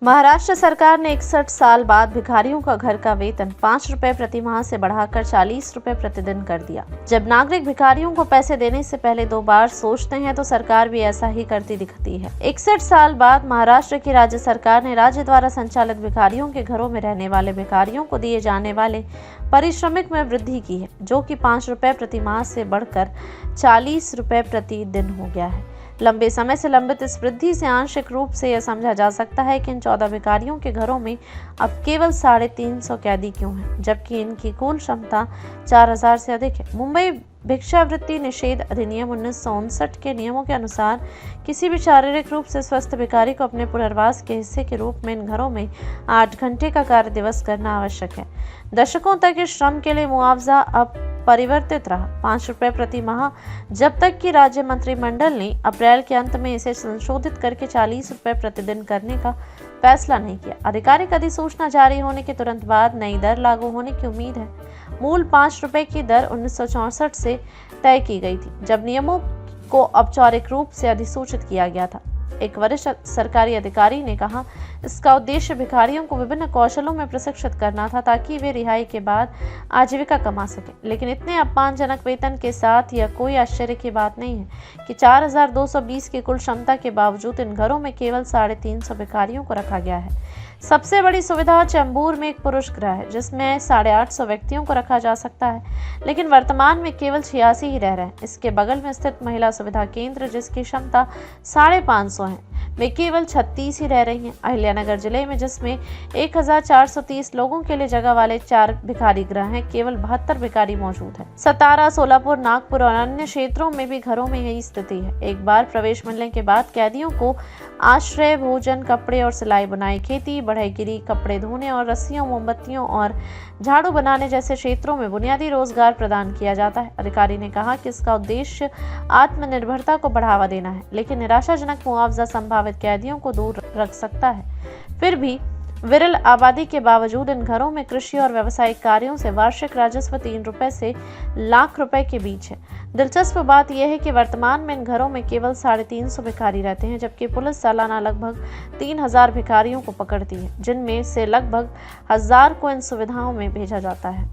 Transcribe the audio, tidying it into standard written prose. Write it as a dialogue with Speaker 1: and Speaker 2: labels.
Speaker 1: महाराष्ट्र सरकार ने 61 साल बाद भिखारियों का घर का वेतन 5 रुपए प्रति माह से बढ़ाकर 40 रुपए प्रतिदिन कर दिया। जब नागरिक भिखारियों को पैसे देने से पहले 2 बार सोचते हैं तो सरकार भी ऐसा ही करती दिखती है। 61 साल बाद महाराष्ट्र की राज्य सरकार ने राज्य द्वारा संचालित भिखारियों के घरों में रहने वाले भिखारियों को दिए जाने वाले पारिश्रमिक में वृद्धि की है, जो कि 5 रुपए प्रति माह से बढ़कर 40 रुपए प्रति दिन हो गया है। लंबे समय से लंबित इस वृद्धि से आंशिक रूप से यह समझा जा सकता है कि इन 14 भिखारियों के घरों में अब केवल 350 कैदी क्यों हैं, जबकि इनकी कुल क्षमता 4000 से अधिक है। मुंबई भिक्षावृत्ति निषेध अधिनियम 1959 के नियमों के अनुसार किसी भी शारीरिक रूप से स्वस्थ भिखारी को अपने पुनर्वास के हिस्से के रूप में इन घरों में 8 घंटे का कार्य दिवस करना आवश्यक है। दशकों तक इस श्रम के लिए मुआवजा अब परिवर्तित रहा 5 रुपए प्रति माह, जब तक कि राज्य मंत्रिमंडल ने अप्रैल के अंत में इसे संशोधित करके 40 रुपए प्रतिदिन करने का फैसला नहीं किया। आधिकारिक अधिसूचना जारी होने के तुरंत बाद नई दर लागू होने की उम्मीद है। मूल 5 रुपए की दर 1964 से तय की गई थी, जब नियमों को औपचारिक रूप से अधिसूचित किया गया था। एक वरिष्ठ सरकारी अधिकारी ने कहा, इसका उद्देश्य भिखारियों को विभिन्न कौशलों में प्रशिक्षित करना था ताकि वे रिहाई के बाद आजीविका कमा सकें। लेकिन इतने अपमानजनक वेतन के साथ यह कोई आश्चर्य की बात नहीं है कि 4220 की कुल क्षमता के बावजूद इन घरों में केवल 350 भिखारियों को रखा गया है। सबसे बड़ी सुविधा चेंबूर में एक पुरुष गृह है, जिसमें 850 व्यक्तियों को रखा जा सकता है, लेकिन वर्तमान में केवल 86 ही रह रहे हैं। इसके बगल में स्थित महिला सुविधा केंद्र, जिसकी क्षमता 550 है, वे केवल 36 ही रह रही हैं। अहिल्यानगर जिले में, जिसमें 1430 लोगों के लिए जगह वाले 4 भिखारी गृह हैं, केवल 72 भिखारी मौजूद हैं। सतारा, सोलापुर, नागपुर और अन्य क्षेत्रों में भी घरों में यही स्थिति है। एक बार प्रवेश मिलने के बाद कैदियों को आश्रय, भोजन, कपड़े और सिलाई बुनाई, खेती, बढ़ईगिरी, कपड़े धोने और रस्सियों, मोमबत्तियों और झाड़ू बनाने जैसे क्षेत्रों में बुनियादी रोजगार प्रदान किया जाता है। अधिकारी ने कहा कि इसका उद्देश्य आत्मनिर्भरता को बढ़ावा देना है, लेकिन निराशाजनक मुआवजा संभावित कैदियों को दूर रख सकता है। फिर भी विरल आबादी के बावजूद इन घरों में कृषि और व्यावसायिक कार्यों से वार्षिक राजस्व 3 रुपए से लाख रुपए के बीच है। दिलचस्प बात यह है कि वर्तमान में इन घरों में केवल 350 भिखारी रहते हैं, जबकि पुलिस सालाना लगभग 3000 भिखारियों को पकड़ती है, जिनमें से लगभग 1000 को इन सुविधाओं में भेजा जाता है।